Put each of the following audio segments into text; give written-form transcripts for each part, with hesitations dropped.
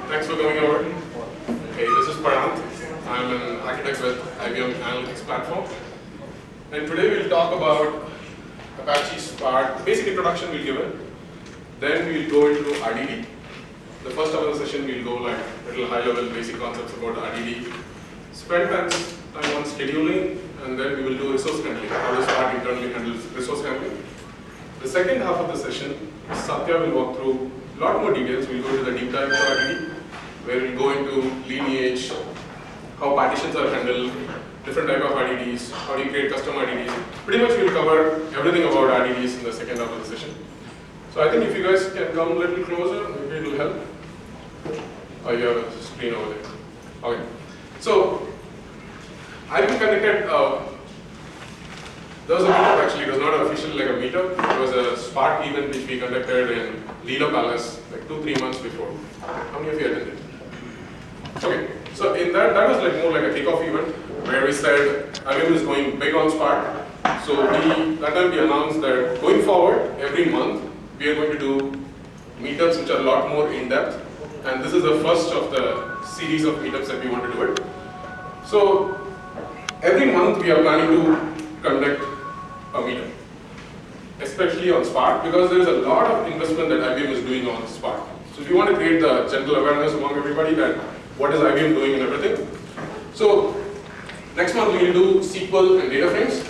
Thanks for coming over. Hey, this is Paranth. I'm an architect with IBM Analytics Platform. And today we'll talk about Apache Spark. Basic introduction we'll give it. Then we'll go into RDD. The first hour of the session we'll go like little high level basic concepts about RDD. Spend time on scheduling, and then we will do resource handling. How does Spark internally handle resource handling? The second half of the session, Satya will walk through a lot more details. We'll go to the deep dive of RDD, where we'll go into lineage, how partitions are handled, different type of RDDs, how do you create custom RDDs. Pretty much we'll cover everything about RDDs in the second half of the session. So I think if you guys can come a little closer, maybe it will help. Oh, you have a screen over there. Okay. So I will conducted, there was a meetup actually, it was not official like a meetup, it was a Spark event which we conducted in Leela Palace like 2-3 months before. How many of you attended? Okay, so in that was like more like a kickoff event where we said IBM is going big on Spark. So that time we announced that going forward, every month, we are going to do meetups which are a lot more in-depth. And this is the first of the series of meetups that we want to do it. So every month we are planning to conduct a meetup, especially on Spark, because there is a lot of investment that IBM is doing on Spark. So we want to create the general awareness among everybody that what is IBM doing and everything. So next month we will do SQL and data frames.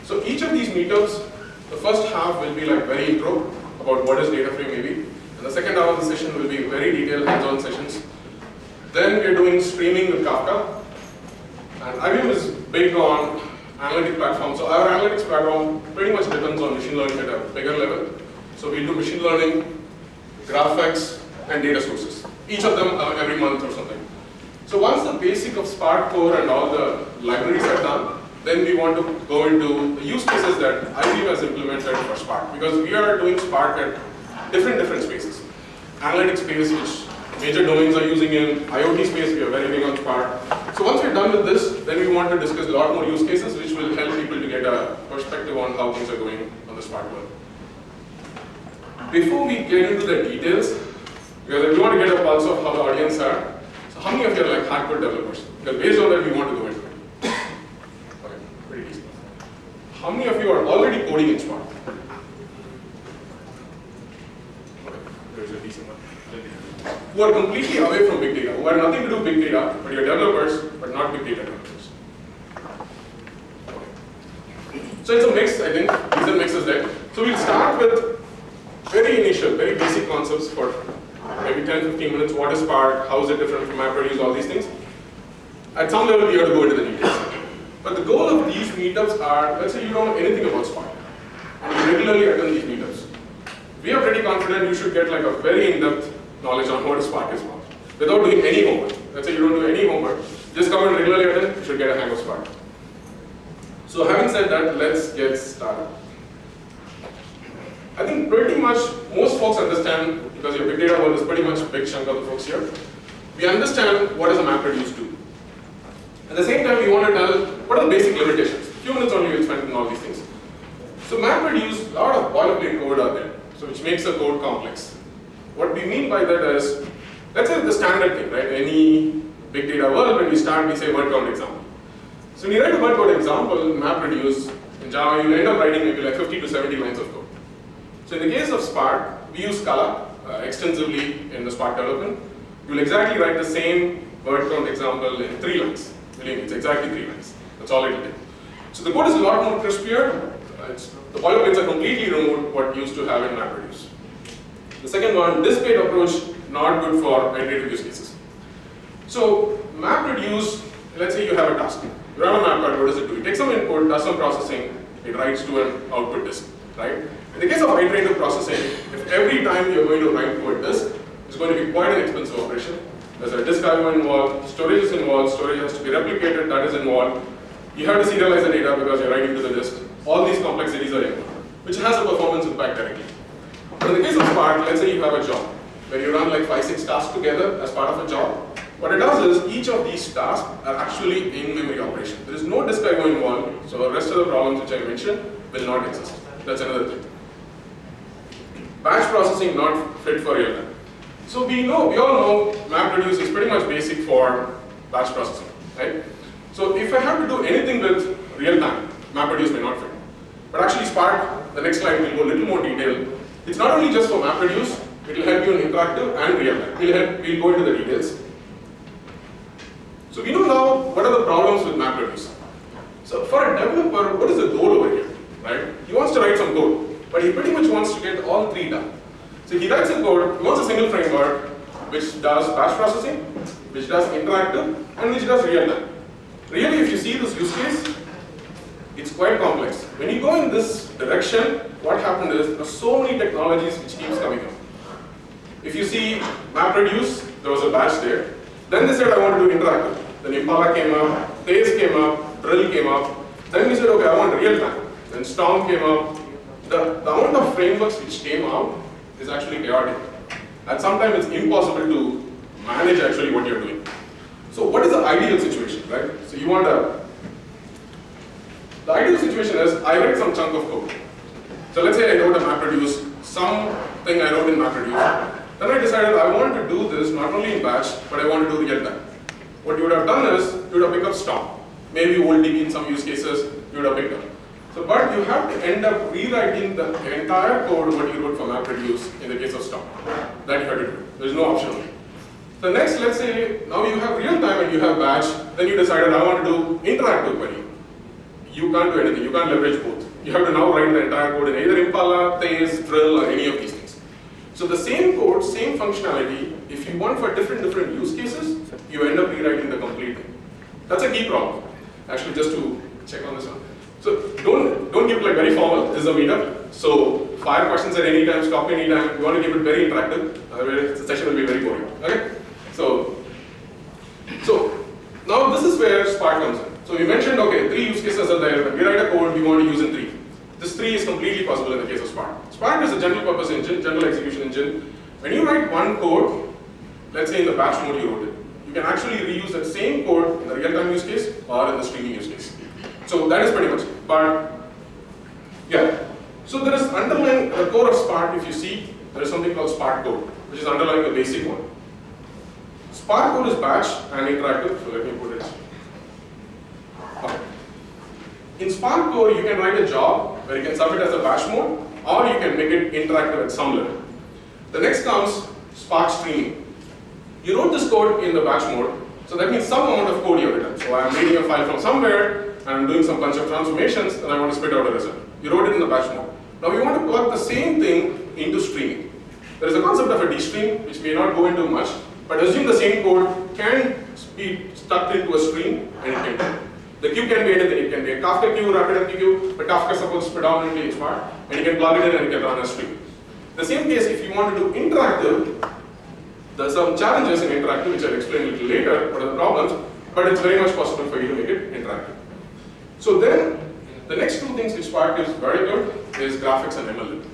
So each of these meetups, the first half will be like very intro about what is data frame maybe, and the second half of the session will be very detailed hands-on sessions. Then we are doing streaming with Kafka, and IBM is big on analytic platform. So our analytics platform pretty much depends on machine learning at a bigger level. So we'll do machine learning, GraphX, and data sources. Each of them every month or something. So once the basic of Spark core and all the libraries are done, then we want to go into the use cases that IBM has implemented for Spark. Because we are doing Spark at different spaces. Analytics space, which major domains are using in IoT space, we are very big on Spark. So once we're done with this, then we want to discuss a lot more use cases which will help people to get a perspective on how things are going on the Spark world. Before we get into the details, because we want to get a pulse of how the audience are, so how many of you are like hardcore developers? Because based on that, we want to go into it. Okay, pretty decent. How many of you are already coding in Spark? Okay, there's a decent one. Who are completely away from big data, who have nothing to do with big data, but you're developers, but not big data developers. Okay. So it's a mix, I think. Decent mix is there. So we'll start with very initial, very basic concepts for maybe 10-15 minutes. What is Spark? How is it different from MapReduce? All these things. At some level, we have to go into the details. But the goal of these meetups are, let's say you don't know anything about Spark, and you regularly attend these meetups. We are pretty confident you should get like a very in-depth knowledge on what Spark is about, without doing any homework. Let's say you don't do any homework, just come and regularly attend, you should get a hang of Spark. So having said that, let's get started. I think pretty much most folks understand, because your big data world is pretty much a big chunk of the folks here, we understand what does a MapReduce do. At the same time, we want to tell what are the basic limitations. A few minutes only we'll spend on all these things. So MapReduce, a lot of boilerplate code are there, so which makes the code complex. What we mean by that is, let's say the standard thing, right? Any big data world, when we start, we say word count example. So when you write a word count example, MapReduce, in Java, you'll end up writing maybe like 50 to 70 lines of code. So in the case of Spark, we use Scala extensively in the Spark development. You'll exactly write the same word count example in 3 lines. Believe me, it's exactly 3 lines. That's all it will take. So the code is a lot more crispier. The boilerplates are completely removed what you used to have in MapReduce. The second one, disk-based approach, not good for iterative use cases. So MapReduce, let's say you have a task. You run a map card, what does it do? It takes some input, does some processing, it writes to an output disk, right? In the case of iterative processing, if every time you're going to write to a disk, it's going to be quite an expensive operation. There's a disk IO involved, storage is involved, storage has to be replicated, that is involved. You have to serialize the data because you're writing to the disk. All these complexities are involved, which has a performance impact directly. But in the case of Spark, let's say you have a job where you run like 5-6 tasks together as part of a job. What it does is each of these tasks are actually in-memory operation. There is no disk IO involved, so the rest of the problems which I mentioned will not exist. That's another thing. Batch processing not fit for real time. So we all know MapReduce is pretty much basic for batch processing, right? So if I have to do anything with real time, MapReduce may not fit. But actually Spark, the next slide will go a little more detail. It's not only just for MapReduce, it will help you in interactive and real time. We'll go into the details. So we know now what are the problems with MapReduce. So for a developer, what is the goal over here, right? He wants to write some code, but he pretty much wants to get all three done. So he writes a code, he wants a single framework which does batch processing, which does interactive, and which does real time. Really, if you see this use case, it's quite complex. When you go in this direction, what happened is there are so many technologies which keeps coming up. If you see MapReduce, there was a batch there. Then they said, I want to do interactive. Then Impala came up, Taze came up, Drill came up. Then we said, okay, I want real time. Then Storm came up. The amount of frameworks which came out is actually chaotic. And sometimes it's impossible to manage actually what you're doing. So what is the ideal situation, right? So you want the ideal situation is, I write some chunk of code. So let's say I wrote a MapReduce, something I wrote in MapReduce. Then I decided I want to do this not only in batch, but I want to do real time. What you would have done is, you would have picked up Storm. Maybe OldDB in some use cases, you would have picked up. So, but you have to end up rewriting the entire code what you wrote for MapReduce in the case of Storm. That you have to do. There's no option only. So next, let's say now you have real time and you have batch. Then you decided I want to do interactive query. You can't do anything. You can't leverage both. You have to now write the entire code in either Impala, Taze, Drill, or any of these things. So the same code, same functionality, if you want for different use cases, you end up rewriting the complete thing. That's a key problem. Actually, just to check on this one. So don't keep it like very formal. This is a meetup. So fire questions at any time, stop any time. You want to keep it very interactive. Otherwise, the session will be very boring. Okay? So now this is where Spark comes in. So we mentioned, okay, 3 use cases are there. When we write a code, we want to use in 3. This 3 is completely possible in the case of Spark. Spark is a general purpose engine, general execution engine. When you write one code, let's say in the batch mode you wrote it, you can actually reuse that same code in the real-time use case or in the streaming use case. So that is pretty much it. But yeah, so there is underlying the core of Spark. If you see, there is something called Spark code, which is underlying the basic one. Spark code is batch and interactive. So let me put it. Okay. In Spark code, you can write a job where you can submit as a batch mode, or you can make it interactive at some level. The next comes Spark streaming. You wrote this code in the batch mode, so that means some amount of code you have written. So I'm reading a file from somewhere, and I'm doing some bunch of transformations, and I want to spit out a result. You wrote it in the batch mode. Now we want to plug the same thing into streaming. There is a concept of a dstream, which may not go into much, but assume the same code can be stuck into a stream, and it can do. The queue can be anything. It can be a Kafka queue, RabbitMQ queue, but Kafka supports predominantly in Spark, and you can plug it in and it can run a stream. The same case, if you want to do interactive, there are some challenges in interactive, which I'll explain a little later, what are the problems, but it's very much possible for you to make it interactive. So then, the next 2 things which Spark is very good is graphics and ML.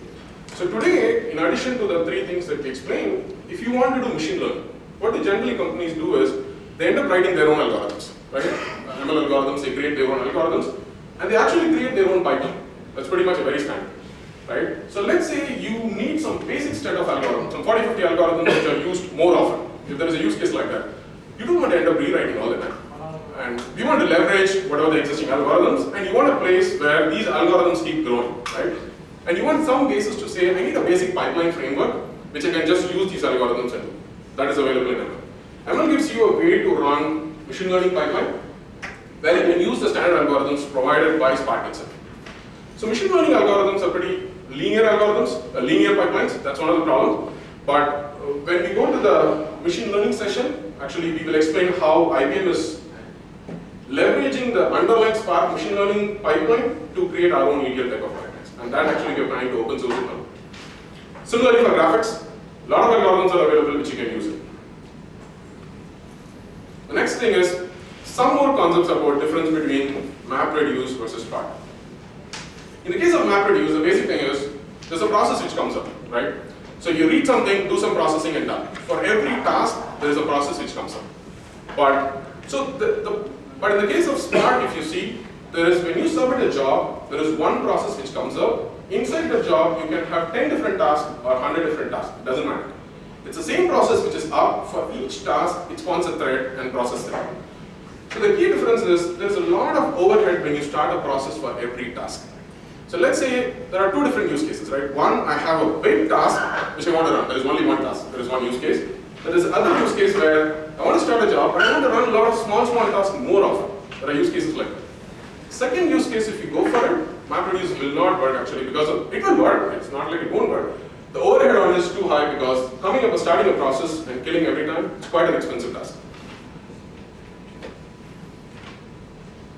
So today, in addition to the 3 things that we explained, if you want to do machine learning, what the generally companies do is, they end up writing their own algorithms, right? ML algorithms, they create their own algorithms, and they actually create their own pipeline. That's pretty much a very standard, right? So let's say you need some basic set of algorithms, some 40, 50 algorithms which are used more often. If there is a use case like that, you don't want to end up rewriting all the time. And we want to leverage whatever the existing algorithms, and you want a place where these algorithms keep growing, right? And you want some cases to say, I need a basic pipeline framework, which I can just use these algorithms and do. That is available in ML. ML gives you a way to run machine learning pipeline, where you can use the standard algorithms provided by Spark itself. So machine learning algorithms are pretty linear algorithms, linear pipelines, that's one of the problems. But when we go to the machine learning session, actually we will explain how IBM is leveraging the underlying Spark machine learning pipeline to create our own ETL type of pipelines. And that actually we are planning to open source it now. Similarly for graphics, a lot of algorithms are available which you can use it. The next thing is some more concepts about difference between MapReduce versus Spark. In the case of MapReduce, the basic thing is there's a process which comes up, right? So you read something, do some processing, and done. For every task, there is a process which comes up. But in the case of Spark, if you see, there is when you submit a job, there is one process which comes up. Inside the job, you can have 10 different tasks or 100 different tasks. It doesn't matter. It's the same process which is up for each task, it spawns a thread and processes it. So the key difference is there's a lot of overhead when you start a process for every task. So let's say there are two different use cases, right? One, I have a big task which I want to run. There is only one task. There is one use case. There is another use case where I want to start a job, but I want to run a lot of small tasks more often. There are use cases like that. Second use case, if you go for it, MapReduce will not work actually because it will work. It's not like it won't work. The overhead on it is too high because coming up and starting a process and killing every time, it's quite an expensive task.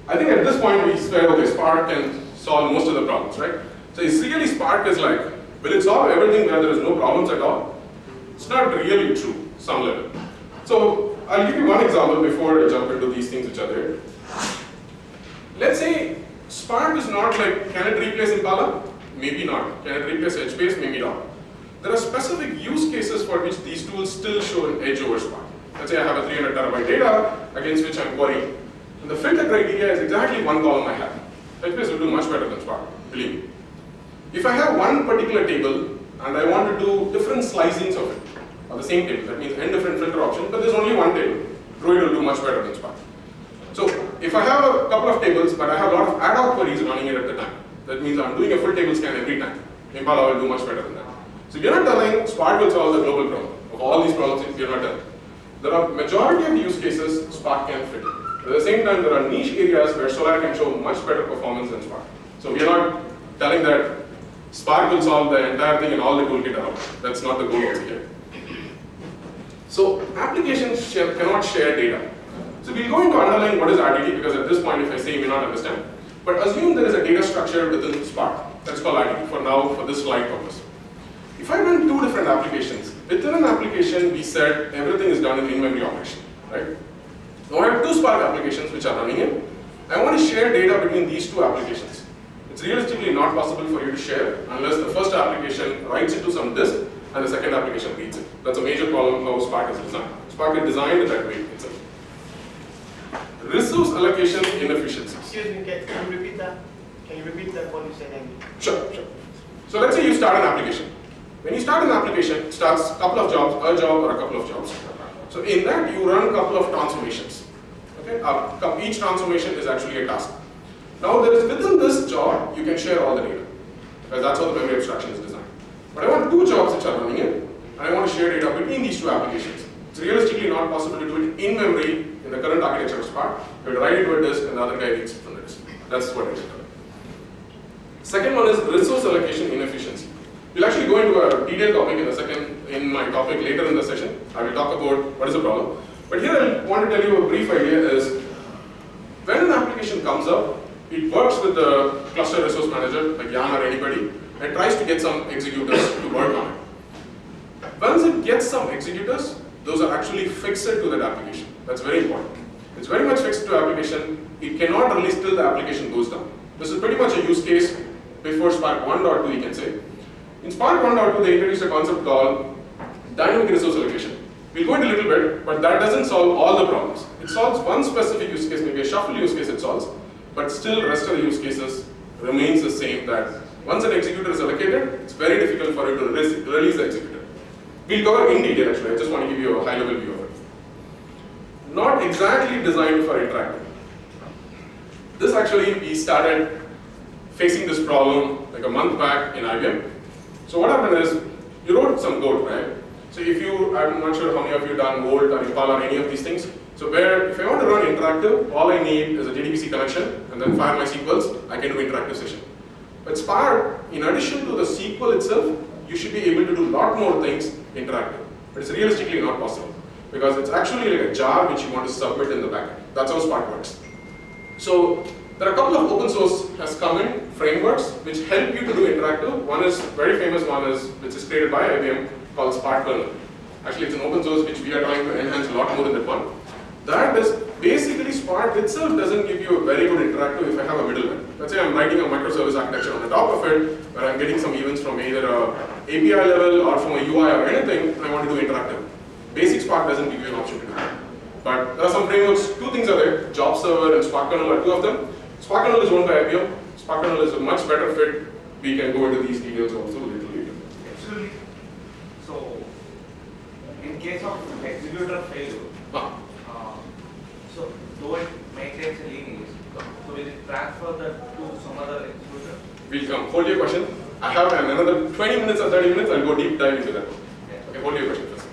I think at this point we said, okay, Spark can solve most of the problems, right? So is really Spark is like, will it solve everything where there is no problems at all? It's not really true, some level. So I'll give you one example before I jump into these things which are there. Let's say Spark is not like, can it replace Impala? Maybe not. Can it replace HBase? Maybe not. There are specific use cases for which these tools still show an edge over Spark. Let's say I have a 300 terabyte data against which I'm querying. And the filter criteria is exactly one column I have. HBase will do much better than Spark, believe me. If I have one particular table and I want to do different slicings of it, or the same table, that means n different filter options, but there's only one table, Druid will do much better than Spark. So if I have a couple of tables, but I have a lot of ad hoc queries running it at the time, that means I'm doing a full table scan every time. Impala will do much better than that. So if you're not telling Spark will solve the global problem of all these problems, if you're not telling. There are majority of the use cases Spark can fit in. At the same time, there are niche areas where Solr can show much better performance than Spark. So we are not telling that Spark will solve the entire thing and all the toolkit around. That's not the goal also here. So applications cannot share data. So we'll go into underline what is RDD because at this point if I say you may not understand. But assume there is a data structure within Spark. That's called RDD for now for this slide purpose. If I run two different applications, within an application we said everything is done in in-memory operation, right? Now I have two Spark applications which are running in. I want to share data between these two applications. It's realistically not possible for you to share unless the first application writes it to some disk and the second application reads it. That's a major problem how Spark is designed. Spark is designed that way itself. Resource allocation inefficiencies. Excuse me, can you repeat that? Can you repeat that what you said again? Sure. So let's say you start an application. When you start an application, it starts a couple of jobs, a job or a couple of jobs. So in that you run a couple of transformations. Okay? Each transformation is actually a task. Now there is within this job, you can share all the data. Because that's how the memory abstraction is designed. But I want two jobs which are running in, and I want to share data between these two applications. It's realistically not possible to do it in memory in the current architecture of Spark. You have to write it to a disk and the other guy reads it from the disk. That's what it is. Second one is resource allocation inefficiency. We'll actually go into a detailed topic in my topic later in the session. I will talk about what is the problem. But here I want to tell you a brief idea is when an application comes up, it works with the cluster resource manager like Jan or anybody and tries to get some executors to work on it. Once it gets some executors, those are actually fixed to that application. That's very important. It's very much fixed to application. It cannot release till the application goes down. This is pretty much a use case before Spark 1.2 you can say. In Spark 1.2 they introduced a concept called dynamic resource allocation. We'll go into a little bit, but that doesn't solve all the problems. It solves one specific use case, maybe a shuffle use case it solves, but still the rest of the use cases remains the same that once an executor is allocated, it's very difficult for it to release the executor. We'll cover in detail actually, I just want to give you a high level view of it. Not exactly designed for interactive. This actually, we started facing this problem like a month back in IBM. So what happened is, you wrote some code, right? So if you, I'm not sure how many of you done Volt or Impala or any of these things. So where, if I want to run interactive, all I need is a JDBC connection and then fire my SQLs, I can do interactive session. But Spark, in addition to the SQL itself, you should be able to do a lot more things interactive. But it's realistically not possible because it's actually like a jar which you want to submit in the backend. That's how Spark works. So there are a couple of open source has come in frameworks which help you to do interactive. One is very famous one is which is created by IBM called Spark Kernel. Actually, it's an open source which we are trying to enhance a lot more in that one. That is basically Spark itself doesn't give you a very good interactive if I have a middleware. Let's say I'm writing a microservice architecture on the top of it, where I'm getting some events from either a API level or from a UI or anything, and I want to do interactive. Basic Spark doesn't give you an option to do that. But there are some frameworks, two things are there, Job Server and Spark Kernel are two of them. Spark Kernel is owned by IBM. Spark Kernel is a much better fit. We can go into these details also a little later. Absolutely. So, case of executor failure, so though it maintains a lineage, so will it transfer that to some other executor? We'll come. Hold your question. I have another 20 minutes or 30 minutes. I'll go deep dive into that. Okay, hold your question first.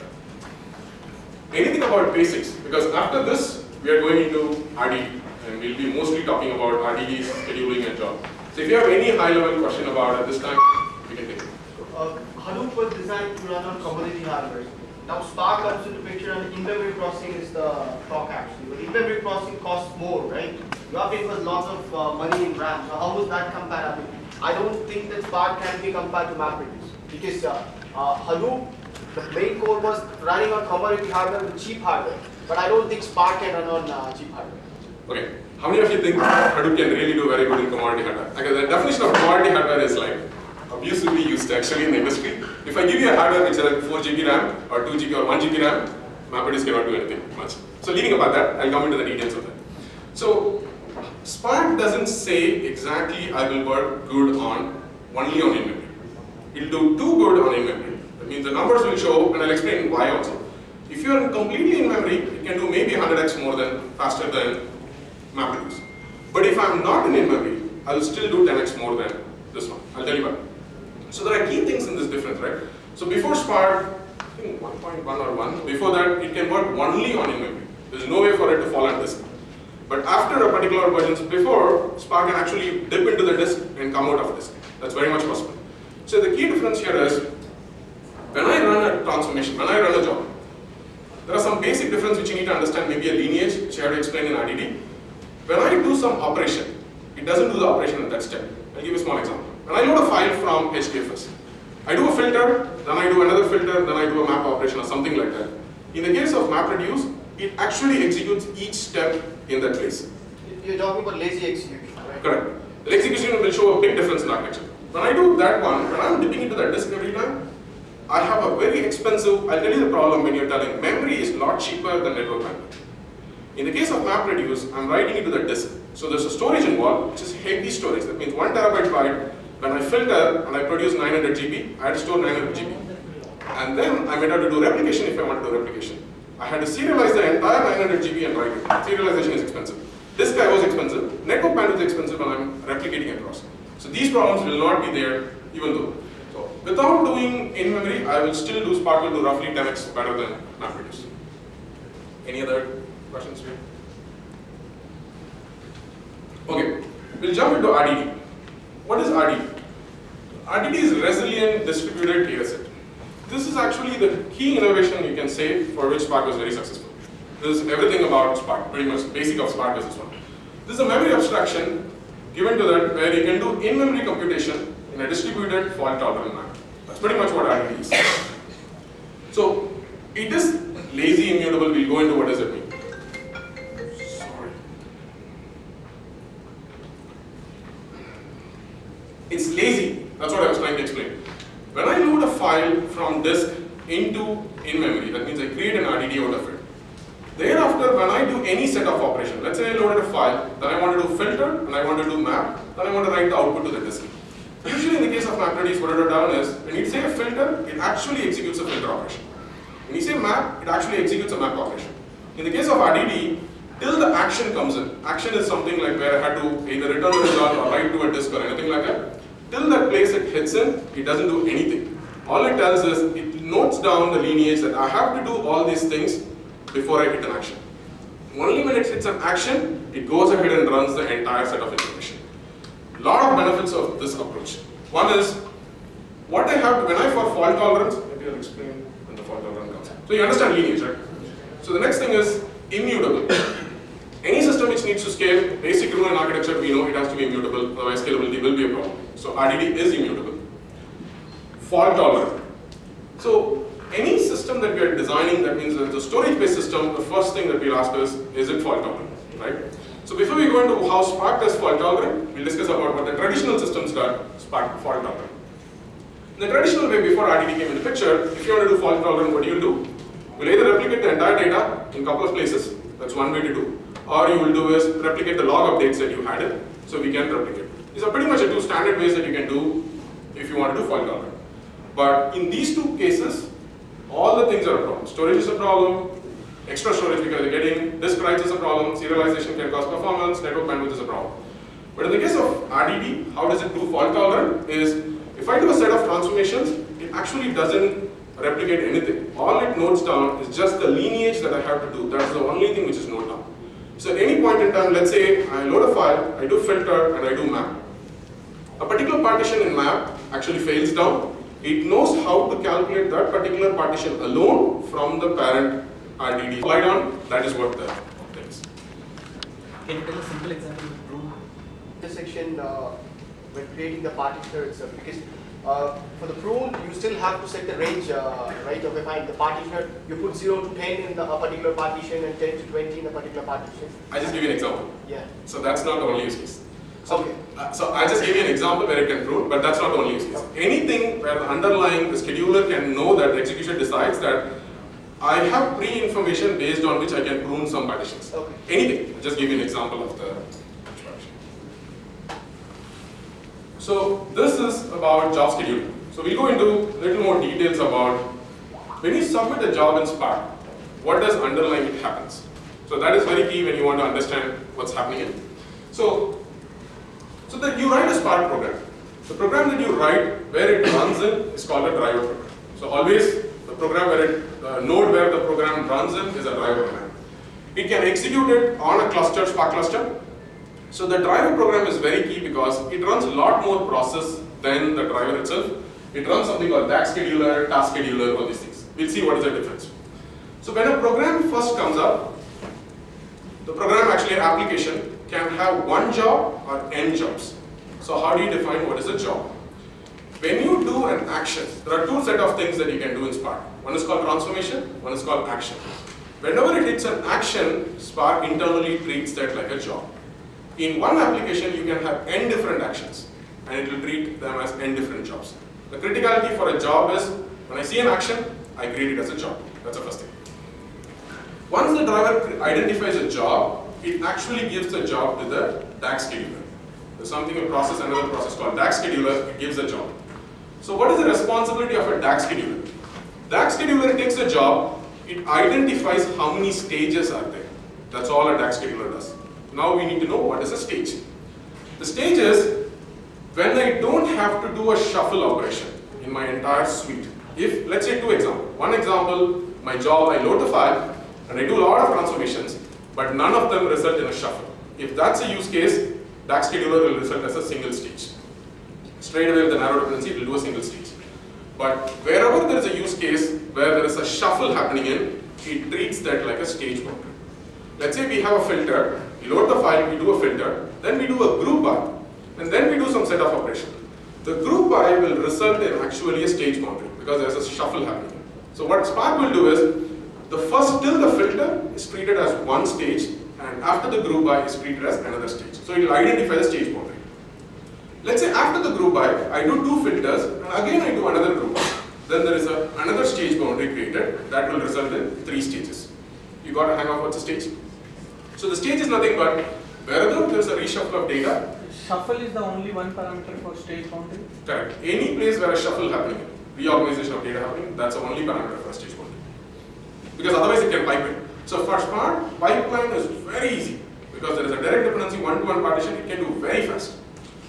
Anything about basics? Because after this, we are going into RDD, and we'll be mostly talking about RDD scheduling and job. So if you have any high-level question about at this time, we can take it. Hadoop was designed to run on commodity hardware. Now Spark comes into picture and in-memory processing is the talk actually. But in-memory processing costs more, right? You are paying for lots of money in RAM. So how was that comparable? I don't think that Spark can be compared to MapReduce because Hadoop, the main core was running on commodity hardware with cheap hardware. But I don't think Spark can run on cheap hardware. Okay. How many of you think Hadoop can really do very good in commodity hardware? Okay, the definition of commodity hardware is like abusively used actually in the industry. If I give you a hardware which is like 4 GB RAM or 2 GB or 1 GB RAM, MapReduce cannot do anything much. So leaving about that, I'll come into the details of that. So Spark doesn't say exactly I will work good on only on in-memory. It will do too good on in-memory. That means the numbers will show, and I'll explain why also. If you are completely in memory, it can do maybe 100x more than faster than MapReduce. But if I'm not in memory, I'll still do 10x more than this one. I'll tell you why. So there are key things in this difference, right? So before Spark, I think 1.1 or 1, before that it can work only on in-memory. There's no way for it to fall on disk. But after a particular versions before, Spark can actually dip into the disk and come out of disk. That's very much possible. So the key difference here is, when I run a transformation, when I run a job, there are some basic differences which you need to understand, maybe a lineage, which I have to explain in RDD. When I do some operation, it doesn't do the operation at that step. I'll give you a small example. When I load a file from HDFS, I do a filter, then I do another filter, then I do a map operation or something like that. In the case of MapReduce, it actually executes each step in that place. You're talking about lazy execution, right? Correct. The execution will show a big difference in architecture. When I do that one, when I'm dipping into that disk every time, I have a very expensive, I'll tell you the problem when you're telling memory is a lot cheaper than network bandwidth. In the case of MapReduce, I'm writing into the disk. So there's a storage involved, which is heavy storage. That means 1 terabyte byte. When I filter and I produce 900 GB, I had to store 900 GB. And then I might have to do replication if I want to do replication. I had to serialize the entire 900 GB and write it. Serialization is expensive. This guy was expensive. Network bandwidth is expensive when I'm replicating across. So these problems will not be there even though. So without doing in memory, I will still do Spark will do roughly 10x better than MapReduce. Any other questions here? Okay, we'll jump into RDD. What is RDD? RDD is resilient distributed dataset. This is actually the key innovation you can say for which Spark was very successful. This is everything about Spark, pretty much basic of Spark is this one. This is a memory abstraction given to that where you can do in-memory computation in a distributed fault-tolerant manner. That's pretty much what RDD is. So it is lazy immutable. We'll go into what does it mean. Sorry. It's lazy. That's what I was trying to explain. When I load a file from disk into in-memory, that means I create an RDD out of it. Thereafter, when I do any set of operation, let's say I loaded a file, then I want to do filter, and I want to do map, then I want to write the output to the disk. Usually in the case of MapReduce, what I have done is, when you say a filter, it actually executes a filter operation. When you say map, it actually executes a map operation. In the case of RDD, till the action comes in, action is something like where I had to either return the result or write to a disk or anything like that. Till that place it hits in, it doesn't do anything. All it tells is, it notes down the lineage that I have to do all these things before I hit an action. Only when it hits an action, it goes ahead and runs the entire set of information. A lot of benefits of this approach. One is, what I have to, when I for fault tolerance, maybe I'll explain when the fault tolerance comes. So you understand lineage, right? So the next thing is immutable. Any system which needs to scale, basic rule in architecture, we know it has to be immutable, otherwise scalability will be a problem. So RDD is immutable. Fault tolerant. So any system that we are designing, that means that the storage-based system, the first thing that we'll ask is it fault tolerant, right? So before we go into how Spark does fault tolerant, we'll discuss about what the traditional systems got Spark fault tolerant. In the traditional way, before RDD came into the picture, if you want to do fault tolerant, what do you do? You'll either replicate the entire data in a couple of places, that's one way to do, or you will do is replicate the log updates that you had it, so we can replicate. These are pretty much the two standard ways that you can do if you want to do fault tolerant. But in these two cases, all the things are a problem. Storage is a problem, extra storage because you're getting disk writes is a problem, serialization can cause performance, network bandwidth is a problem. But in the case of RDD, how does it do fault tolerant is, if I do a set of transformations, it actually doesn't replicate anything. All it notes down is just the lineage that I have to do. That's the only thing which is noted down. So at any point in time, let's say I load a file, I do filter, and I do map. A particular partition in map actually fails down. It knows how to calculate that particular partition alone from the parent RDD. Slide on, that is what the thing is. Can you tell a simple example of prune? Intersection when creating the partitioner itself, because for the prune you still have to set the range, right? Of the partitioner, you put 0 to 10 in a particular partition and 10 to 20 in a particular partition. I just give you an example. Yeah. So that's not the only use case. Okay. So I just gave you an example where it can prune, but that's not the only use case. Anything where the underlying the scheduler can know that the execution decides that I have pre-information based on which I can prune some partitions. Okay. Anything. I'll just give you an example of the partition. So this is about job scheduling. So we'll go into a little more details about when you submit a job in Spark, what does underlying it happens. So that is very key when you want to understand what's happening in. So that you write a Spark program. The program that you write, where it runs in, is called a driver program. So always the program where node where the program runs in is a driver program. It can execute it on a cluster, Spark cluster. So the driver program is very key because it runs a lot more process than the driver itself. It runs something called DAG scheduler, task scheduler, all these things. We'll see what is the difference. So when a program first comes up, the program actually an application can have one job or n jobs. So how do you define what is a job? When you do an action, there are two set of things that you can do in Spark. One is called transformation, one is called action. Whenever it hits an action, Spark internally treats that like a job. In one application, you can have n different actions, and it will treat them as n different jobs. The criticality for a job is, when I see an action, I treat it as a job. That's the first thing. Once the driver identifies a job, it actually gives the job to the DAG scheduler. There's something, a process, another process called DAG scheduler, it gives a job. So what is the responsibility of a DAG scheduler? DAG scheduler takes a job, it identifies how many stages are there. That's all a DAG scheduler does. Now we need to know what is a stage. The stage is when I don't have to do a shuffle operation in my entire suite. If, let's say two examples. One example, my job, I load the file and I do a lot of transformations, but none of them result in a shuffle. If that's a use case, DAG scheduler will result as a single stage. Straight away with the narrow dependency, it will do a single stage. But wherever there is a use case where there is a shuffle happening in, it treats that like a stage boundary. Let's say we have a filter, we load the file, we do a filter, then we do a group by, and then we do some set of operation. The group by will result in actually a stage boundary because there is a shuffle happening. So what Spark will do is, the first till the filter is treated as one stage, and after the group by is treated as another stage. So it will identify the stage boundary. Let's say after the group by, I do two filters, and again I do another group by. Then there is another stage boundary created that will result in 3 stages. You got a hang of what's a stage? So the stage is nothing but wherever there is a reshuffle of data. Shuffle is the only one parameter for stage boundary? Correct. Any place where a shuffle happening, reorganization of data happening, that's the only parameter for a stage boundary. Because otherwise it can pipe in. So for Spark, pipeline is very easy because there is a direct dependency one-to-one partition, it can do very fast.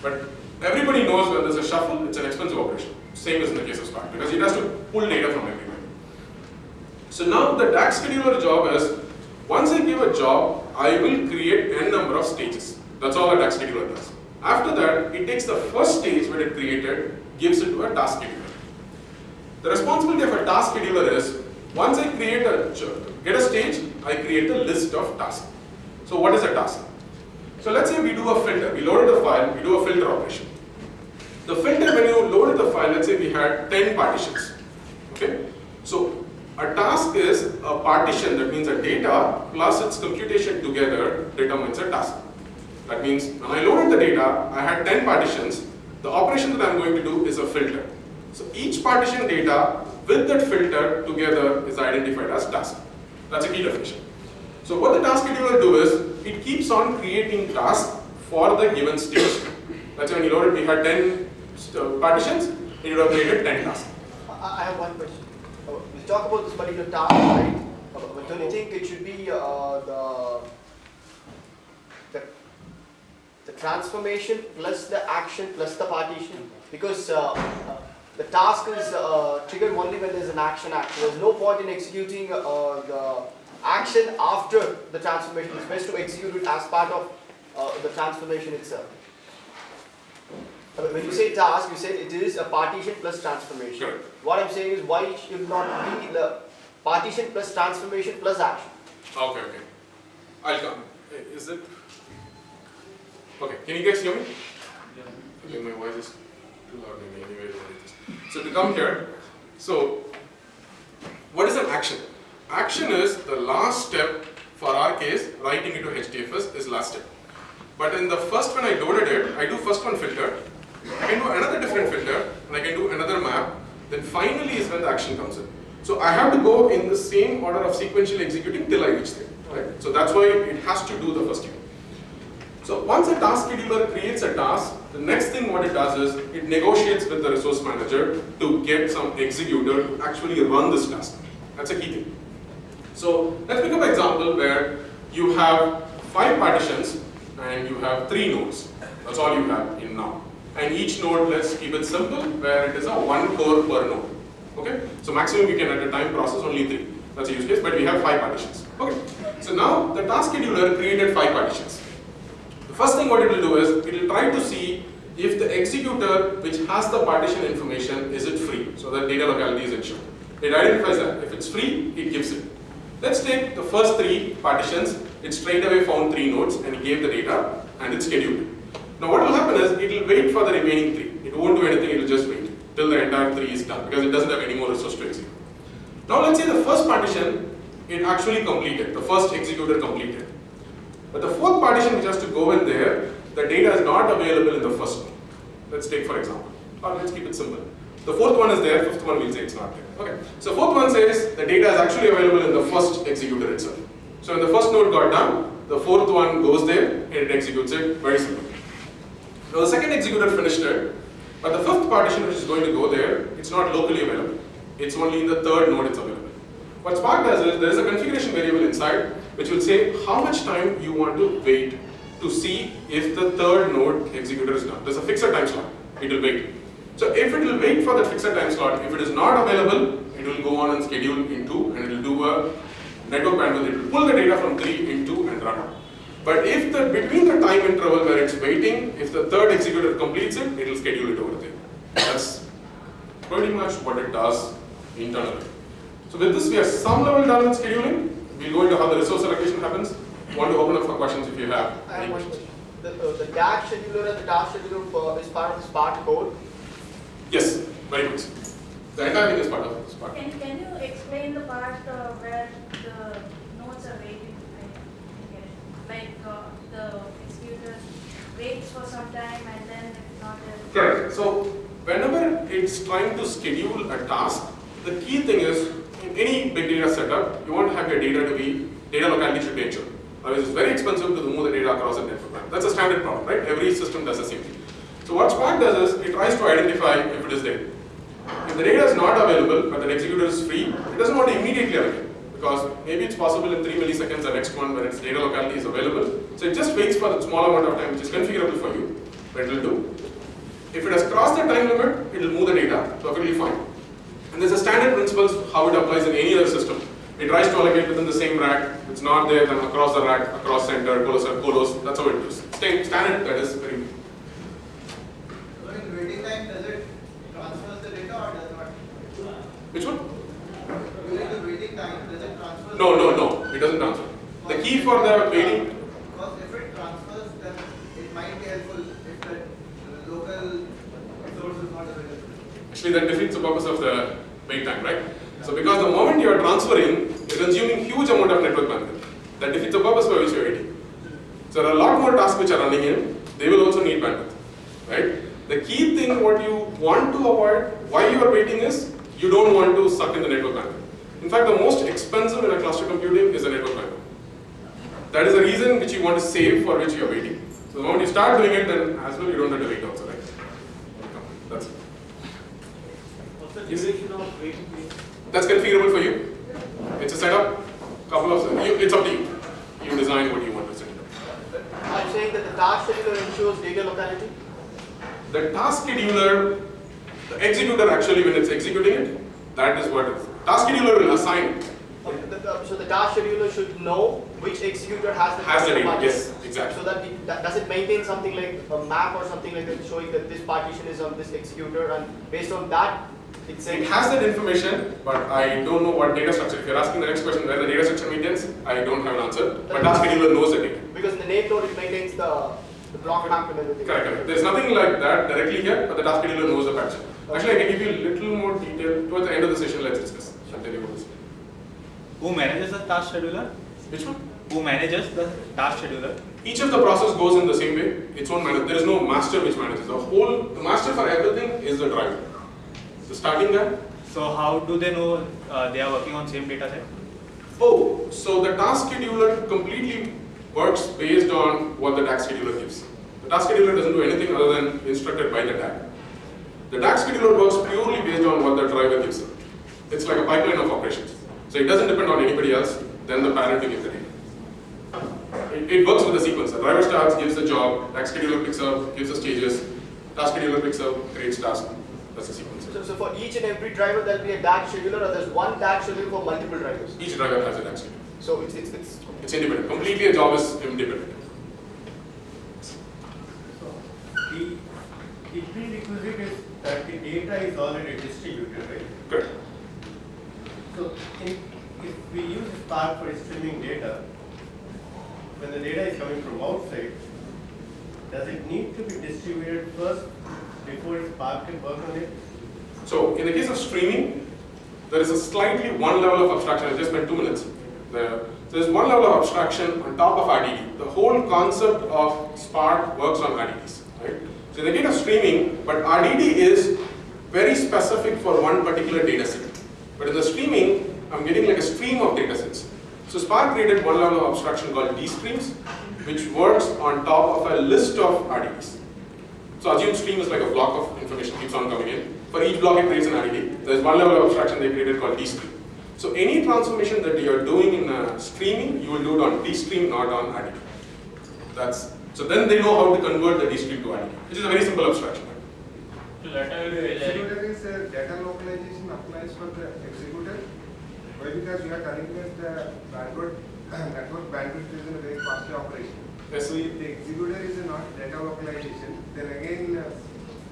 But everybody knows when there's a shuffle, it's an expensive operation. Same as in the case of Spark because it has to pull data from everywhere. So now the DAG scheduler job is, once I give a job, I will create n number of stages. That's all a DAG scheduler does. After that, it takes the first stage when it created, gives it to a task scheduler. The responsibility of a task scheduler is, once I create get a stage, I create a list of tasks. So what is a task? So let's say we do a filter. We loaded the file, we do a filter operation. The filter, when you loaded the file, let's say we had 10 partitions. Okay? So a task is a partition, that means a data plus its computation together determines a task. That means when I loaded the data, I had 10 partitions. The operation that I'm going to do is a filter. So each partition data with that filter together is identified as task. That's a key definition. So what the task scheduler do is, it keeps on creating tasks for the given stage. Let's say when you loaded, we had 10 partitions, it would have created 10 tasks. I have one question. Oh, talk about this particular task, right? But don't you think it should be the transformation plus the action plus the partition? Because the task is triggered only when there's an action. There's no point in executing the action after the transformation. It's best to execute it as part of the transformation itself. When you say task, you said it is a partition plus transformation. Correct. What I'm saying is why it should not be the partition plus transformation plus action. Okay, okay. I'll come. Is it? Okay, can you guys hear me? Okay, my voice is too loud maybe anyway. So to come here, so what is an action? Action is the last step. For our case, writing into HDFS is last step. But in the first when I loaded it, I do first one filter, I can do another different filter, and I can do another map. Then finally is when the action comes in. So I have to go in the same order of sequentially executing till I reach there. Right? So that's why it has to do the first one. So once a task scheduler creates a task, the next thing what it does is it negotiates with the resource manager to get some executor to actually run this task. That's a key thing. So let's pick up an example where you have 5 partitions and you have 3 nodes. That's all you have in now. And each node, let's keep it simple, where it is a 1 core per node. Okay? So maximum you can at a time process only 3. That's a use case, but we have 5 partitions. Okay. So now the task scheduler created 5 partitions. The first thing what it will do is it will try to see if the executor which has the partition information is it free, so that data locality is ensured. It identifies that. If it's free, it gives it. Let's take the first 3 partitions. It straight away found 3 nodes and it gave the data and it's scheduled. Now what will happen is it will wait for the remaining 3. It won't do anything, it will just wait till the entire 3 is done because it doesn't have any more resource to execute. Now let's say the first partition, it actually completed, the first executor completed. But the 4th partition which has to go in there, the data is not available in the first one. Let's take for example, or let's keep it simple. The 4th one is there, 5th one will say it's not there. Okay. So 4th one says the data is actually available in the first executor itself. So when the first node got done, the 4th one goes there and it executes it, very simple. Now the second executor finished it, but the 5th partition which is going to go there, it's not locally available. It's only in the 3rd node it's available. What Spark does is there is a configuration variable inside which will say how much time you want to wait to see if the 3rd node executor is done. There's a fixed time slot. It will wait. So if it will wait for that fixed time slot, if it is not available, it will go on and schedule into and it will do a network bandwidth. It will pull the data from 3 into and run. But if between the time interval where it's waiting, if the 3rd executor completes it, it will schedule it over there. That's pretty much what it does internally. So with this, we are some level done with scheduling. We'll go into how the resource allocation happens. Want to open up for questions if you have I have any one questions. question. The DAG scheduler and the task scheduler is part of the Spark code. Yes, very good. The entire thing is part of Spark. Can you explain the part where the nodes are waiting? Like the executor waits for some time and then if not there. Correct. So whenever it's trying to schedule a task, the key thing is in any big data setup, you want to have your data locality should be ensured. Otherwise, it's very expensive to move the data across a network. That's a standard problem, right? Every system does the same thing. So what Spark does is it tries to identify if it is there. If the data is not available, but the executor is free, it doesn't want to immediately allocate because maybe it's possible in 3 milliseconds the next one when its data locality is available. So it just waits for the small amount of time which is configurable for you, but it will do. If it has crossed the time limit, it will move the data perfectly fine. And there's a standard principles how it applies in any other system. It tries to allocate within the same rack. If it's not there, then across the rack, across center, colos, that's how it is. Standard, that is very. So in waiting time, does it transfer the data or does not? Which one? During the waiting time, does it transfer? No, it doesn't transfer. The key for the waiting. Because if it transfers, then it might be helpful if the local source is not available. Actually, that defeats the purpose of the wait time, right? So because the moment you are transferring, you're consuming huge amount of network bandwidth. That defeats the purpose for which you're waiting. So there are a lot more tasks which are running in. They will also need bandwidth, right? The key thing what you want to avoid, why you are waiting is, you don't want to suck in the network bandwidth. In fact, the most expensive in a cluster computing is the network bandwidth. That is the reason which you want to save for which you are waiting. So the moment you start doing it, then as well you don't have to wait also, right? That's it. What's the duration of waiting period? That's configurable for you. It's a setup, it's up to you. You design what you want to set up. Are you saying that the task scheduler ensures data locality? The task scheduler, the executor actually when it's executing it, that is what it is. Task scheduler will assign it. So the task scheduler should know which executor has the Data, partition. yes, exactly. So that does it maintain something like a map or something like that showing that this partition is on this executor, and based on that it's saying It has that information, but I don't know what data structure. If you're asking the next question where the data structure maintains, I don't have an answer. But task scheduler knows the data. because in the name node it maintains the block map and everything. Correct. There's nothing like that directly here, but the task scheduler knows the partition. Actually, I can give you a little more detail towards the end of the session. Let's discuss. I'll tell you what this is. Who manages the task scheduler? Which one? Who manages the task scheduler? Each of the process goes in the same way. Its own manage. There is no master which manages. The master for everything is the driver. The starting guy. So how do they know they are working on same data set? Oh, so the task scheduler completely works based on what the task scheduler gives. The task scheduler doesn't do anything other than instructed by the DAG. The task scheduler works purely based on what the driver gives them. It's like a pipeline of operations. So it doesn't depend on anybody else than the parent to give the data. It works with the sequence. The driver starts, gives the job, task scheduler picks up, gives the stages, task scheduler picks up, creates task. That's the sequence. So for each and every driver there'll be a DAG scheduler, or there's one DAG scheduler for multiple drivers. Each driver has a task scheduler. So It's independent. Completely a job is independent. The prerequisite is that the data is already distributed, right? Good. So if we use Spark for streaming data, when the data is coming from outside, does it need to be distributed first before Spark can work on it? So in the case of streaming, there is a slightly one level of abstraction. I just spent 2 minutes there. So there's one level of abstraction on top of RDD. The whole concept of Spark works on RDDs, right? So in the case of streaming, but RDD is very specific for one particular data set. But in the streaming, I'm getting like a stream of data sets. So Spark created one level of abstraction called D-streams, which works on top of a list of RDDs. So assume stream is like a block of information keeps on coming in. For each block it creates an RDD. There's one level of abstraction they created called D-stream. So any transformation that you're doing in streaming, you will do it on D-stream, not on RDD. So then they know how to convert the D-stream to RDD, which is a very simple abstraction. Executor is data localization applies for the executor. Why? Because you are telling us the network bandwidth is a very fast operation. Yes. So if the executor is not data localization, then again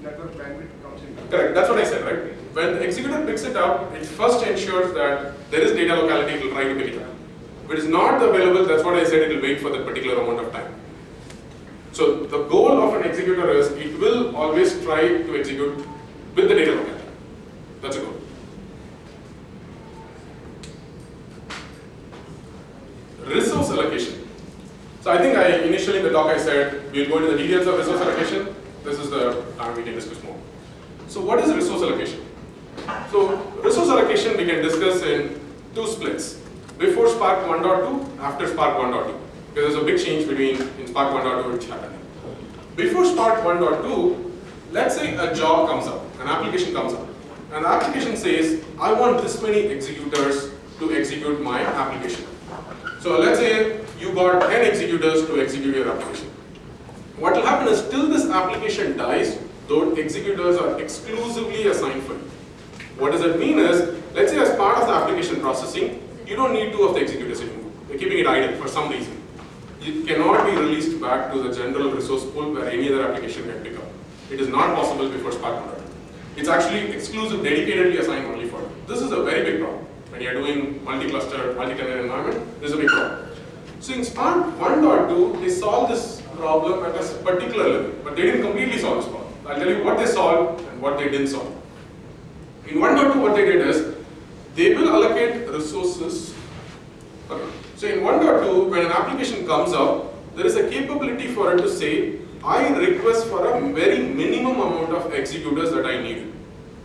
network bandwidth comes into. Correct, that's what I said, right? When the executor picks it up, it first ensures that there is data locality, it will try to pick it up. If it is not available, that's what I said, it will wait for that particular amount of time. So the goal of an executor is, it will always try to execute with the data locality. That's a goal. Resource allocation. So I think initially in the talk I said, we'll go into the details of resource allocation. This is the time we can discuss more. So what is resource allocation? So resource allocation we can discuss in 2 splits. Before Spark 1.2, after Spark 1.2. Because there's a big change between in Spark 1.2 which happened. Before Spark 1.2, let's say a job comes up, an application comes up. And the application says, I want this many executors to execute my application. So let's say you got 10 executors to execute your application. What will happen is, till this application dies, those executors are exclusively assigned for you. What does that mean is, let's say as part of the application processing, you don't need 2 of the executors anymore. You're keeping it idle for some reason. It cannot be released back to the general resource pool where any other application can pick up. It is not possible before Spark 1.2. It's actually exclusive, dedicatedly assigned only for you. This is a very big problem. When you're doing multi-cluster, multi-tenant environment, this is a big problem. So in Spark 1.2, they solved this problem at a particular level, but they didn't completely solve this problem. I'll tell you what they solved and what they didn't solve. In 1.2, what they did is, they will allocate resources. Okay. So in 1.2, when an application comes up, there is a capability for it to say, I request for a very minimum amount of executors that I need.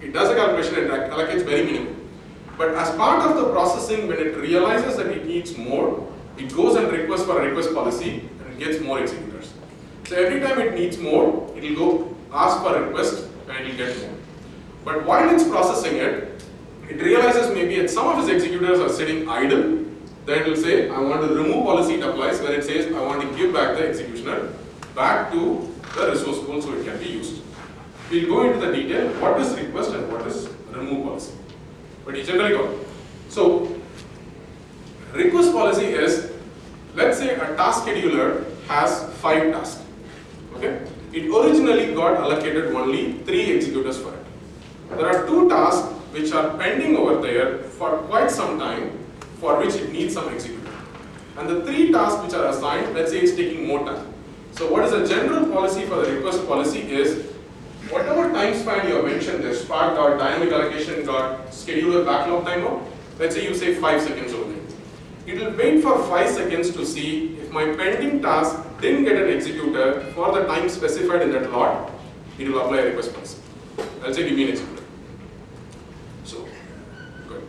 It does a calculation and allocates very minimum. But as part of the processing, when it realizes that it needs more, it goes and requests for a request policy and it gets more executors. So every time it needs more, it will go ask for a request and it will get more. But while it's processing it, it realizes maybe that some of its executors are sitting idle, then it will say, I want to remove policy it applies, when it says, I want to give back the executioner back to the resource pool so it can be used. We'll go into the detail, what is request and what is remove policy. But you generally got it. So, request policy is, let's say a task scheduler has 5 tasks. Okay? It originally got allocated only 3 executors for it. There are 2 tasks which are pending over there for quite some time, for which it needs some executor. And the 3 tasks which are assigned, let's say it's taking more time. So what is the general policy for the request policy is, whatever time span you have mentioned there, Spark dot dynamic allocation dot scheduler backlog timer, let's say you say 5 seconds only. It will wait for 5 seconds to see if my pending task didn't get an executor for the time specified in that lot, it will apply a request policy. Let's say give me an executor. So, good.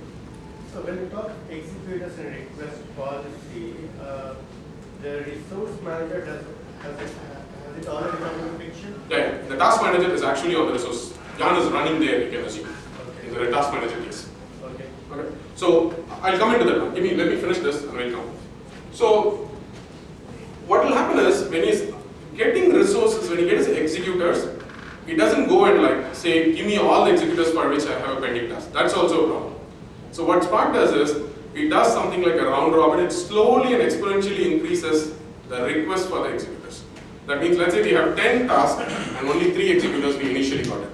So when we talk executors and request policy, the resource manager has it already come into picture? Yeah, the task manager is actually on the resource. Jan is running there, you can assume, in the task manager case. Okay. Okay. So I'll come into that one. Let me finish this and we'll come. So what will happen is when he's getting resources, when he gets executors, he doesn't go and like say, give me all the executors for which I have a pending task. That's also a problem. So what Spark does is, it does something like a round robin. It slowly and exponentially increases the request for the executors. That means let's say we have 10 tasks and only 3 executors we initially got it.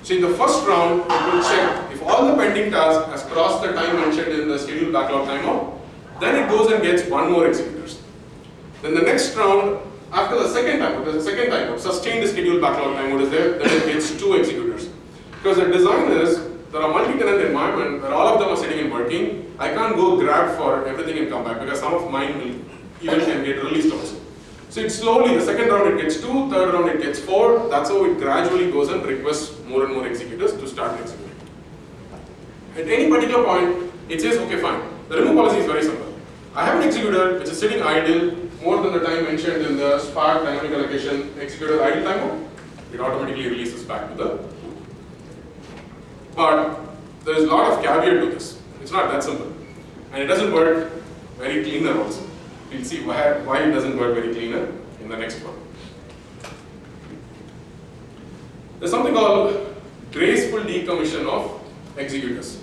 So in the first round, it will check if all the pending tasks has crossed the time mentioned in the scheduled backlog timer, then it goes and gets 1 more executors. Then the next round, after the second time, sustained scheduled backlog time mode is there, then it gets 2 executors. Because the design is, there are multi-tenant environment where all of them are sitting and working. I can't go grab for everything and come back because some of mine will even can get released also. So it's slowly, the second round it gets 2, third round it gets 4, that's how it gradually goes and requests more and more executors to start executing. At any particular point, it says, okay fine, the remove policy is very simple. I have an executor which is sitting idle more than the time mentioned in the Spark dynamic allocation executor idle timer, it automatically releases back to the pool. But there is a lot of caveat to this. It's not that simple. And it doesn't work very cleaner also. We'll see why it doesn't work very cleaner in the next one. There's something called graceful decommission of executors.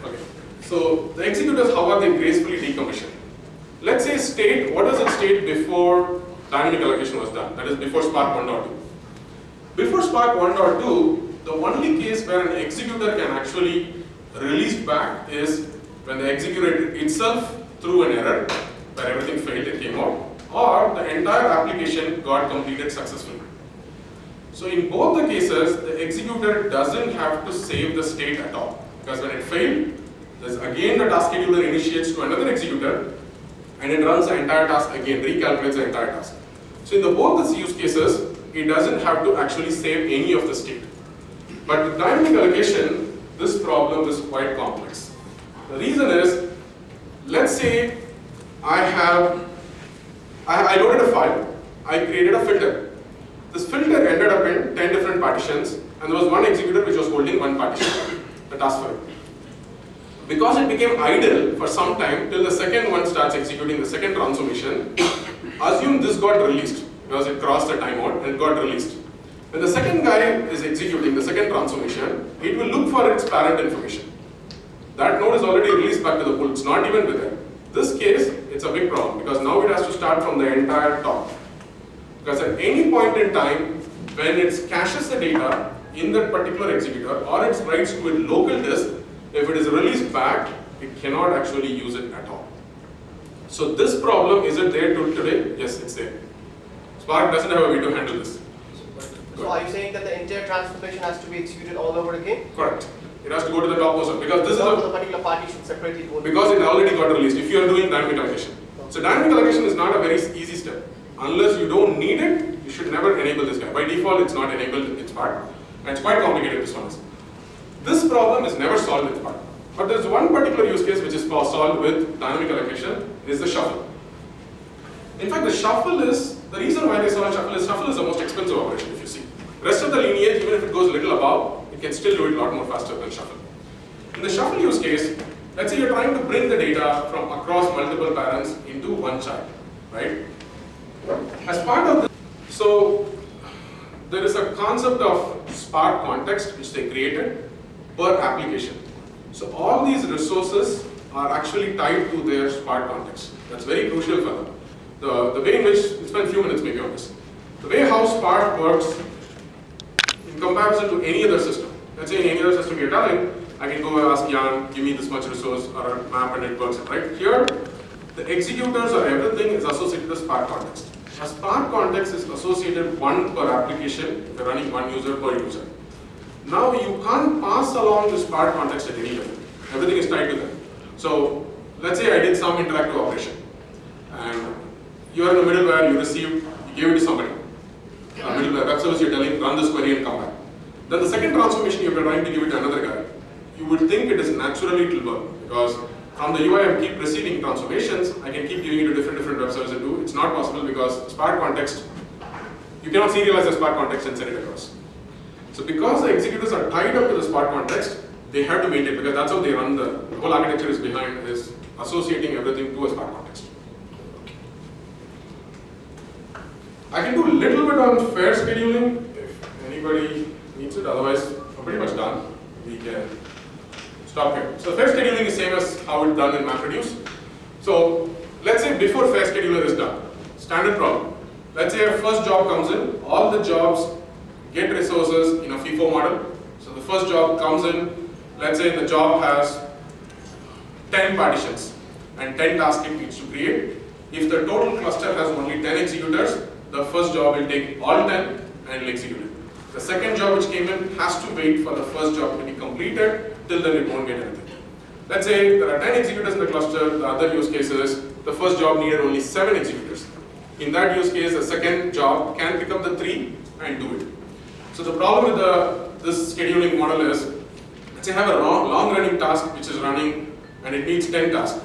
Okay. So the executors, how are they gracefully decommissioned? Let's say state, what does it state before dynamic allocation was done? That is before Spark 1.2. Before Spark 1.2, the only case where an executor can actually release back is when the executor itself threw an error, where everything failed, it came out, or the entire application got completed successfully. So in both the cases, the executor doesn't have to save the state at all. Because when it failed, there's again the task scheduler initiates to another executor, and it runs the entire task again, recalculates the entire task. So in both the use cases, it doesn't have to actually save any of the state. But with dynamic allocation, this problem is quite complex. The reason is, let's say I loaded a file, I created a filter. This filter ended up in 10 different partitions, and there was one executor which was holding one partition, the task file. Because it became idle for some time till the second one starts executing the second transformation, assume this got released because it crossed the timeout and it got released. When the second guy is executing the second transformation, it will look for its parent information. That node is already released back to the pool, it's not even with it. This case, it's a big problem because now it has to start from the entire top. Because at any point in time, when it caches the data in that particular executor or it writes to a local disk, if it is released back, it cannot actually use it at all. So this problem, is it there today? Yes, it's there. Spark doesn't have a way to handle this. So are you saying that the entire transformation has to be executed all over again? Correct. It has to go to the top person because this is Not for the particular partition separately. because it already got released if you are doing dynamic allocation. So dynamic allocation is not a very easy step. Unless you don't need it, you should never enable this guy. By default, it's not enabled in Spark. And it's quite complicated, this one is. This problem is never solved with Spark. But there's one particular use case which is solved with dynamic allocation, is the shuffle. In fact, the shuffle is, the reason why they solve shuffle is the most expensive operation if you see. Rest of the lineage, even if it goes a little above, you can still do it a lot more faster than shuffle. In the shuffle use case, let's say you're trying to bring the data from across multiple parents into one child, right? As part of this, so there is a concept of Spark context which they created per application. So all these resources are actually tied to their Spark context. That's very crucial for them. The way in which, we'll spend a few minutes maybe on this. The way how Spark works in comparison to any other system. Let's say in any other system you're telling, I can go and ask Jan, give me this much resource or a map and it works, right? Here, the executors or everything is associated with Spark context. A Spark context is associated one per application, if you're running one user per user. Now you can't pass along the Spark context at any level. Everything is tied to them. So let's say I did some interactive operation and you're in the middleware, you received, you gave it to somebody. Middleware web service you're telling, run this query and come back. Then the second transformation you're trying to give it to another guy. You would think it is naturally it will work because from the UI I keep receiving transformations, I can keep giving it to different web services and do. It's not possible because Spark context, you cannot serialize the Spark context and send it across. So because the executors are tied up to the Spark context, they have to maintain because that's how they run the whole architecture is behind is associating everything to a Spark context. I can do a little bit on fair scheduling if anybody needs it, otherwise I'm pretty much done. We can stop here. So fair scheduling is same as how it's done in MapReduce. So let's say before fair scheduler is done, standard problem. Let's say a first job comes in, all the jobs get resources in a FIFO model. So the first job comes in, let's say the job has 10 partitions and 10 tasks it needs to create. If the total cluster has only 10 executors, the first job will take all 10 and will execute it. The second job which came in has to wait for the first job to be completed, till then it won't get anything. Let's say there are 10 executors in the cluster, the other use case is the first job needed only 7 executors. In that use case, the second job can pick up the 3 and do it. So the problem with this scheduling model is, let's say I have a long running task which is running and it needs 10 tasks.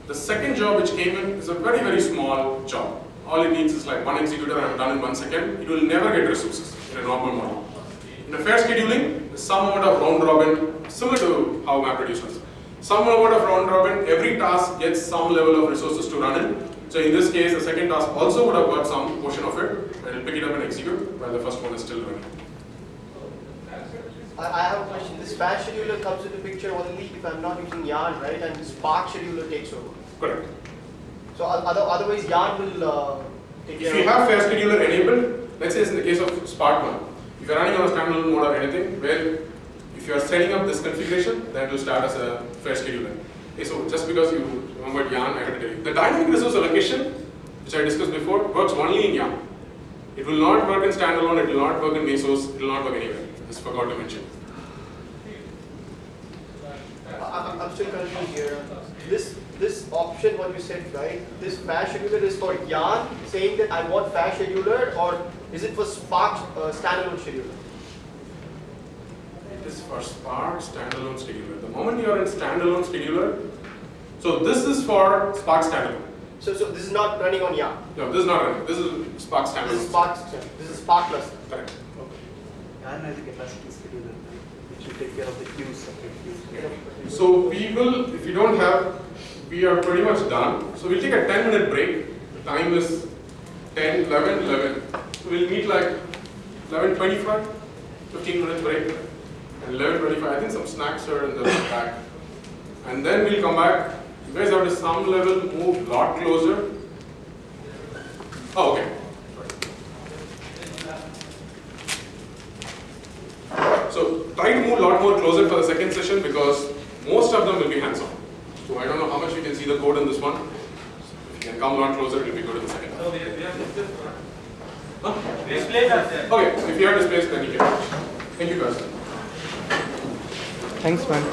The second job which came in is a very small job. All it needs is like 1 executor and I'm done in 1 second. It will never get resources in a normal model. In a fair scheduling, some amount of round robin, similar to how MapReduce was. Some amount of round robin, every task gets some level of resources to run in. So in this case, the second task also would have got some portion of it, and it'll pick it up and execute, while the first one is still running. I have a question. This fast scheduler comes into picture only if I'm not using Yarn, right? And Spark scheduler takes over. Correct. So otherwise Yarn will take care If you have fair scheduler enabled, let's say it's in the case of Spark one, if you're running on a standalone mode or anything, well, if you're setting up this configuration, then it will start as a fair scheduler. Okay, so just because you remembered Yarn, I have to tell you. The dynamic resource allocation, which I discussed before, works only in Yarn. It will not work in standalone, it will not work in Mesos, it will not work anywhere. Just forgot to mention. I'm still confused here. This option, what you said, right? This fast scheduler is for Yarn, saying that I want fast scheduler, or is it for Spark standalone scheduler? It is for Spark standalone scheduler. The moment you are in standalone scheduler, so this is for Spark standalone. So this is not running on Yarn. No, this is not running. This is Spark standalone. This is Spark cluster. Correct. Yarn has a capacity scheduler, which will take care of the queues, separate queues. So we will, if you don't have, we are pretty much done. So we'll take a 10-minute break. The time is 10, 11, 11. So we'll meet like 11:25, 15 minutes break. And 11:25, I think some snacks are in the back. And then we'll come back. You guys have to some level move a lot closer. Oh, okay. So try to move a lot more closer for the second session because most of them will be hands-on. So I don't know how much you can see the code in this one. If you can come a lot closer, it will be good in the second. So we have discussed. Huh? Displays are there. Okay, if you have displays, then you can. Thank you guys. Thanks, man.